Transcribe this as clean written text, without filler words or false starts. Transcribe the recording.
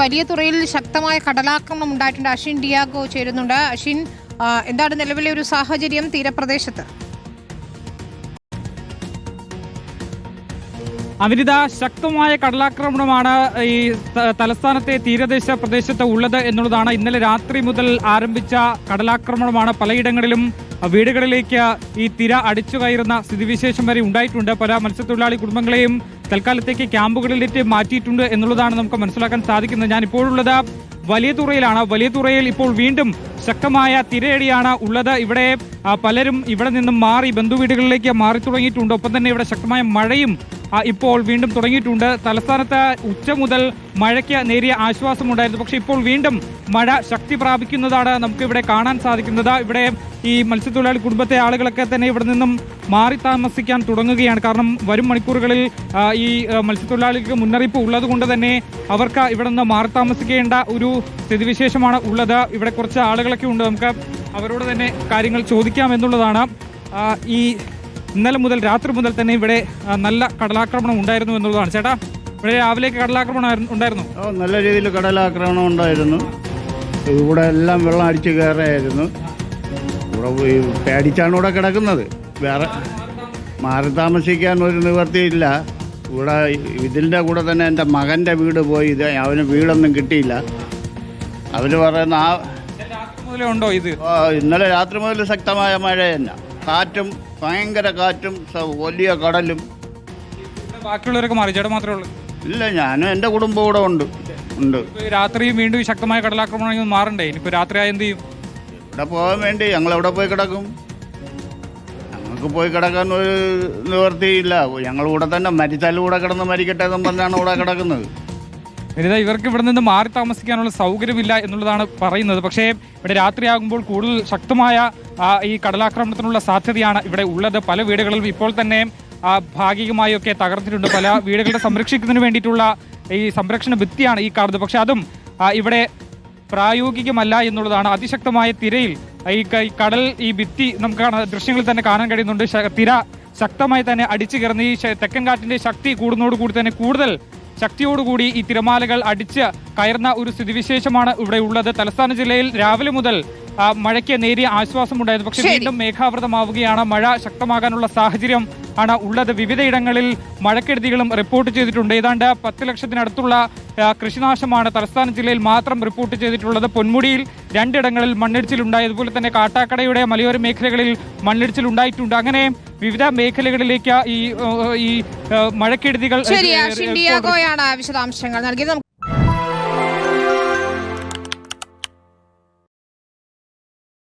വലിയ തുറയിൽ ശക്തമായ കടലാക്രമണം ഉണ്ടായിട്ടുണ്ട്. അഷിൻ ഡിയാഗോ ചേരുന്നുണ്ട്. അഷിൻ, എന്താണ് നിലവിലെ ഒരു സാഹചര്യം തീരപ്രദേശത്ത്? അവിനിത, ശക്തമായ കടലാക്രമണമാണ് ഈ തലസ്ഥാനത്തെ തീരദേശ പ്രദേശത്ത് ഉള്ളത് എന്നുള്ളതാണ്. ഇന്നലെ രാത്രി മുതൽ ആരംഭിച്ച കടലാക്രമണമാണ്. പലയിടങ്ങളിലും വീടുകളിലേക്ക് ഈ തിര അടിച്ചു കയറുന്ന സ്ഥിതിവിശേഷം വരെ ഉണ്ടായിട്ടുണ്ട്. പല മത്സ്യത്തൊഴിലാളി കുടുംബങ്ങളെയും തൽക്കാലത്തേക്ക് ക്യാമ്പുകളിലേക്ക് മാറ്റിയിട്ടുണ്ട് എന്നുള്ളതാണ് നമുക്ക് മനസ്സിലാക്കാൻ സാധിക്കുന്നത്. ഞാൻ ഇപ്പോഴുള്ളത് വലിയ തുറയിലാണ്. വലിയ തുറയിൽ ഇപ്പോൾ വീണ്ടും ശക്തമായ തിരയടിയാണ് ഉള്ളത്. ഇവിടെ പലരും ഇവിടെ നിന്നും മാറി ബന്ധുവീടുകളിലേക്ക് മാറി തുടങ്ങിയിട്ടുണ്ട്. ഒപ്പം തന്നെ ഇവിടെ ശക്തമായ മഴയും ഇപ്പോൾ വീണ്ടും തുടങ്ങിയിട്ടുണ്ട്. തലസ്ഥാനത്ത് ഉച്ച മുതൽ മഴയ്ക്ക് നേരിയ ആശ്വാസമുണ്ടായിരുന്നു. പക്ഷേ ഇപ്പോൾ വീണ്ടും മഴ ശക്തി പ്രാപിക്കുന്നതാണ് നമുക്കിവിടെ കാണാൻ സാധിക്കുന്നത്. ഇവിടെ ഈ മത്സ്യത്തൊഴിലാളി കുടുംബത്തെ ആളുകളൊക്കെ തന്നെ ഇവിടെ നിന്നും മാറി താമസിക്കാൻ തുടങ്ങുകയാണ്. കാരണം വരും മണിക്കൂറുകളിൽ ഈ മത്സ്യത്തൊഴിലാളികൾക്ക് മുന്നറിയിപ്പ് ഉള്ളത് കൊണ്ട് തന്നെ അവർക്ക് ഇവിടെ നിന്ന് മാറി താമസിക്കേണ്ട ഒരു സ്ഥിതിവിശേഷമാണ് ഉള്ളത്. ഇവിടെ കുറച്ച് ആളുകളൊക്കെ ഉണ്ട്. നമുക്ക് അവരോട് തന്നെ കാര്യങ്ങൾ ചോദിക്കാം എന്നുള്ളതാണ്. ഈ ഇന്നലെ മുതൽ രാത്രി മുതൽ തന്നെ ഇവിടെ നല്ല കടലാക്രമണം ഉണ്ടായിരുന്നു എന്നുള്ളതാണ്. ചേട്ടാ, ഇവിടെ രാവിലേക്ക് കടലാക്രമണം ഉണ്ടായിരുന്നു? നല്ല രീതിയിൽ കടലാക്രമണം ഉണ്ടായിരുന്നു. ഇവിടെ എല്ലാം വെള്ളം അടിച്ചു കയറായിരുന്നു. ഇവിടെ പേടിച്ചാണ് ഇവിടെ കിടക്കുന്നത്. വേറെ മാറി താമസിക്കാൻ ഒരു നിവൃത്തിയില്ല. ഇവിടെ ഇതിൻ്റെ കൂടെ തന്നെ എൻ്റെ മകൻ്റെ വീട് പോയി. അവന് വീടൊന്നും കിട്ടിയില്ല. അവർ പറയുന്ന ഉണ്ടോ ഇത്? ഇന്നലെ രാത്രി മുതൽ ശക്തമായ മഴ തന്നെ, കാറ്റും, ഭയങ്കര കാറ്റും, വലിയ കടലും. ബാക്കിയുള്ളവരൊക്കെ മാറി, ചേട്ടാ മാത്രമേ ഉള്ളൂ? ഇല്ല, ഞാനും എൻ്റെ കുടുംബം കൂടെ ഉണ്ട്. രാത്രിയും വീണ്ടും ശക്തമായ കടലാക്രമണം മാറണ്ടേ? ഇനിയിപ്പോൾ രാത്രിയായി എന്ത് ചെയ്യും? ഇവിടെ പോകാൻ വേണ്ടി ഞങ്ങൾ എവിടെ പോയി കിടക്കും? ഞങ്ങൾക്ക് പോയി കിടക്കാൻ ഒരു നിവൃത്തിയില്ല. ഞങ്ങൾ ഇവിടെ തന്നെ മരിച്ചാലും കൂടെ കിടന്ന് മരിക്കട്ടെ എന്നും പറഞ്ഞാണ് ഇവിടെ കിടക്കുന്നത്. ഇവർക്ക് ഇവിടെ നിന്ന് മാറി താമസിക്കാനുള്ള സൗകര്യമില്ല എന്നുള്ളതാണ് പറയുന്നത്. പക്ഷേ ഇവിടെ രാത്രിയാകുമ്പോൾ കൂടുതൽ ശക്തമായ ഈ കടലാക്രമണത്തിനുള്ള സാധ്യതയാണ് ഇവിടെ ഉള്ളത്. പല വീടുകളിലും ഇപ്പോൾ തന്നെ ഭാഗികമായൊക്കെ തകർന്നിട്ടുണ്ട്. പല വീടുകളുടെ സംരക്ഷിക്കുന്നതിന് വേണ്ടിയിട്ടുള്ള ഈ സംരക്ഷണ ഭിത്തിയാണ് ഈ കാണുന്നത്. പക്ഷെ അതും ഇവിടെ പ്രായോഗികമല്ല എന്നുള്ളതാണ്. അതിശക്തമായ തിരയിൽ ഈ കടൽ, ഈ ഭിത്തി നമുക്ക് ദൃശ്യങ്ങളിൽ തന്നെ കാണാൻ കഴിയുന്നുണ്ട്. തിര ശക്തമായി തന്നെ അടിച്ചു കയറുന്ന ഈ തെക്കൻ കാറ്റിന്റെ ശക്തി കൂടുന്നതോടുകൂടി തന്നെ കൂടുതൽ ശക്തിയോടുകൂടി ഈ തിരമാലകൾ അടിച്ച് കയറുന്ന ഒരു സ്ഥിതിവിശേഷമാണ് ഇവിടെ ഉള്ളത്. തലസ്ഥാന ജില്ലയിൽ രാവിലെ മുതൽ മഴയ്ക്ക് നേരിയ ആശ്വാസമുണ്ടായിരുന്നു. പക്ഷേ വീണ്ടും മേഘാവൃതമാവുകയാണ്. മഴ ശക്തമാകാനുള്ള സാഹചര്യം ആണ് ഉള്ളത്. വിവിധയിടങ്ങളിൽ മഴക്കെടുതികളും റിപ്പോർട്ട് ചെയ്തിട്ടുണ്ട്. ഏതാണ്ട് 10 ലക്ഷത്തിനടുത്തുള്ള കൃഷിനാശമാണ് തലസ്ഥാന ജില്ലയിൽ മാത്രം റിപ്പോർട്ട് ചെയ്തിട്ടുള്ളത്. പൊന്മുടിയിൽ 2 ഇടങ്ങളിൽ മണ്ണിടിച്ചിലുണ്ടായി. അതുപോലെ തന്നെ കാട്ടാക്കടയുടെ മലയോര മേഖലകളിൽ മണ്ണിടിച്ചിലുണ്ടായിട്ടുണ്ട്. അങ്ങനെ വിവിധ മേഖലകളിലേക്ക് ഈ മഴക്കെടുതികൾ വിശദാംശങ്ങൾ നൽകിയത്.